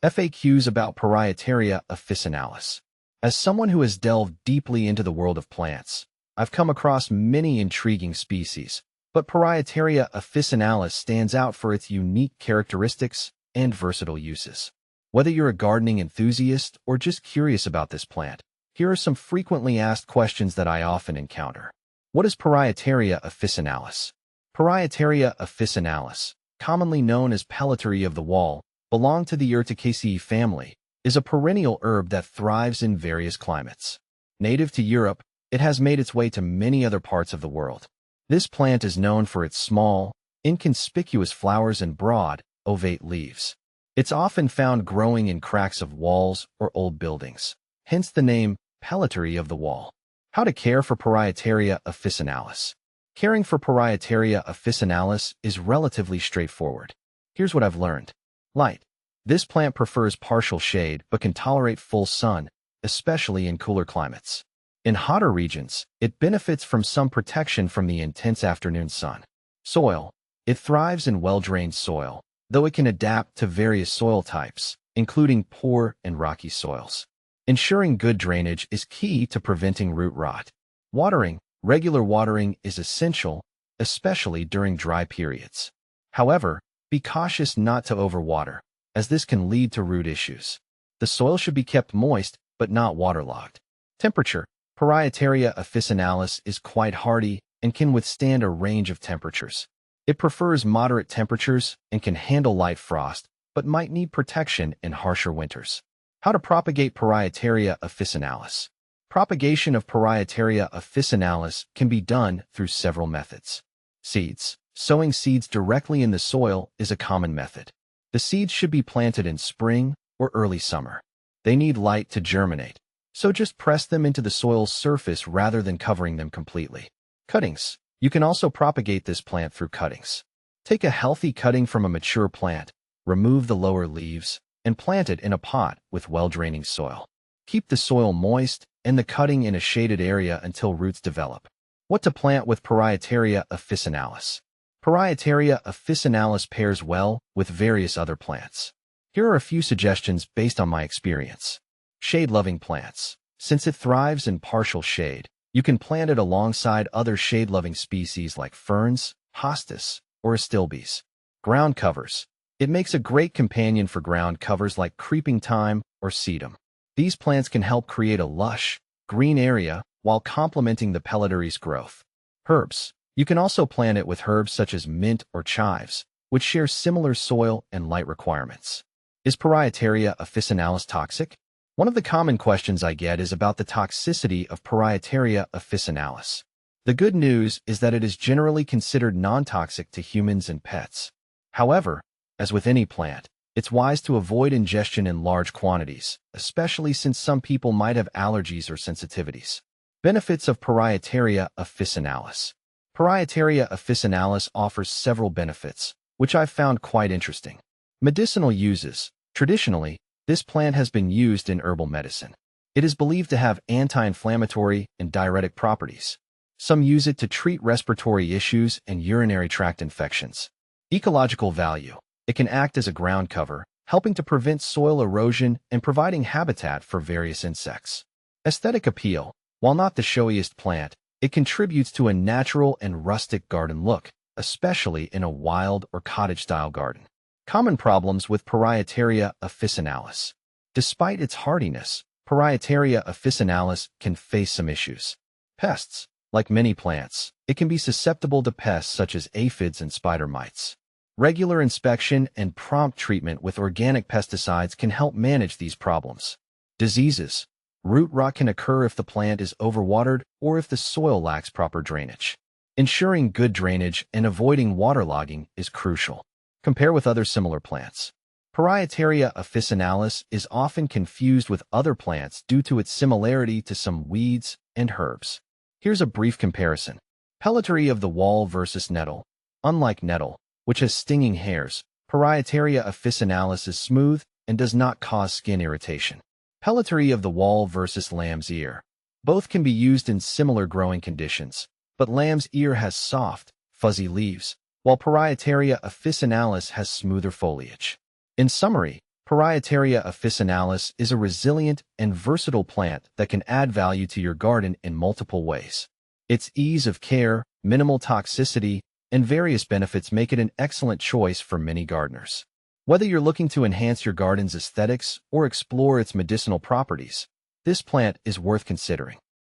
FAQs about Parietaria officinalis. As someone who has delved deeply into the world of plants, I've come across many intriguing species, but Parietaria officinalis stands out for its unique characteristics and versatile uses. Whether you're a gardening enthusiast or just curious about this plant, here are some frequently asked questions that I often encounter. What is Parietaria officinalis? Parietaria officinalis, commonly known as Pellitory of the wall, belong to the Urticaceae family, is a perennial herb that thrives in various climates. Native to Europe, it has made its way to many other parts of the world. This plant is known for its small, inconspicuous flowers and broad, ovate leaves. It's often found growing in cracks of walls or old buildings, hence the name Pellitory of the wall. How to care for Parietaria officinalis. Caring for Parietaria officinalis is relatively straightforward. Here's what I've learned. Light. This plant prefers partial shade but can tolerate full sun, especially in cooler climates. In hotter regions, it benefits from some protection from the intense afternoon sun. Soil. It thrives in well-drained soil, though it can adapt to various soil types, including poor and rocky soils. Ensuring good drainage is key to preventing root rot. Watering. Regular watering is essential, especially during dry periods. However, be cautious not to overwater, as this can lead to root issues. The soil should be kept moist, but not waterlogged. Temperature. Parietaria officinalis is quite hardy and can withstand a range of temperatures. It prefers moderate temperatures and can handle light frost, but might need protection in harsher winters. How to propagate Parietaria officinalis. Propagation of Parietaria officinalis can be done through several methods. Seeds. Sowing seeds directly in the soil is a common method. The seeds should be planted in spring or early summer. They need light to germinate, so just press them into the soil's surface rather than covering them completely. Cuttings. You can also propagate this plant through cuttings. Take a healthy cutting from a mature plant, remove the lower leaves, and plant it in a pot with well-draining soil. Keep the soil moist and the cutting in a shaded area until roots develop. What to plant with Parietaria officinalis. Parietaria officinalis pairs well with various other plants. Here are a few suggestions based on my experience. Shade-loving plants. Since it thrives in partial shade, you can plant it alongside other shade-loving species like ferns, hostas, or astilbes. Ground covers. It makes a great companion for ground covers like creeping thyme or sedum. These plants can help create a lush, green area while complementing the Pellitory's growth. Herbs. You can also plant it with herbs such as mint or chives, which share similar soil and light requirements. Is Parietaria officinalis toxic? One of the common questions I get is about the toxicity of Parietaria officinalis. The good news is that it is generally considered non-toxic to humans and pets. However, as with any plant, it's wise to avoid ingestion in large quantities, especially since some people might have allergies or sensitivities. Benefits of Parietaria officinalis. Parietaria officinalis offers several benefits, which I've found quite interesting. Medicinal uses. Traditionally, this plant has been used in herbal medicine. It is believed to have anti-inflammatory and diuretic properties. Some use it to treat respiratory issues and urinary tract infections. Ecological value. It can act as a ground cover, helping to prevent soil erosion and providing habitat for various insects. Aesthetic appeal. While not the showiest plant, it contributes to a natural and rustic garden look, especially in a wild or cottage-style garden. Common problems with Parietaria officinalis. Despite its hardiness, Parietaria officinalis can face some issues. Pests. Like many plants, it can be susceptible to pests such as aphids and spider mites. Regular inspection and prompt treatment with organic pesticides can help manage these problems. Diseases. Root rot can occur if the plant is overwatered or if the soil lacks proper drainage. Ensuring good drainage and avoiding waterlogging is crucial. Compare with other similar plants. Parietaria officinalis is often confused with other plants due to its similarity to some weeds and herbs. Here's a brief comparison. Pellitory of the wall versus nettle. Unlike nettle, which has stinging hairs, Parietaria officinalis is smooth and does not cause skin irritation. Pellitory of the wall versus lamb's ear. Both can be used in similar growing conditions, but lamb's ear has soft, fuzzy leaves, while Parietaria officinalis has smoother foliage. In summary, Parietaria officinalis is a resilient and versatile plant that can add value to your garden in multiple ways. Its ease of care, minimal toxicity, and various benefits make it an excellent choice for many gardeners. Whether you're looking to enhance your garden's aesthetics or explore its medicinal properties, this plant is worth considering.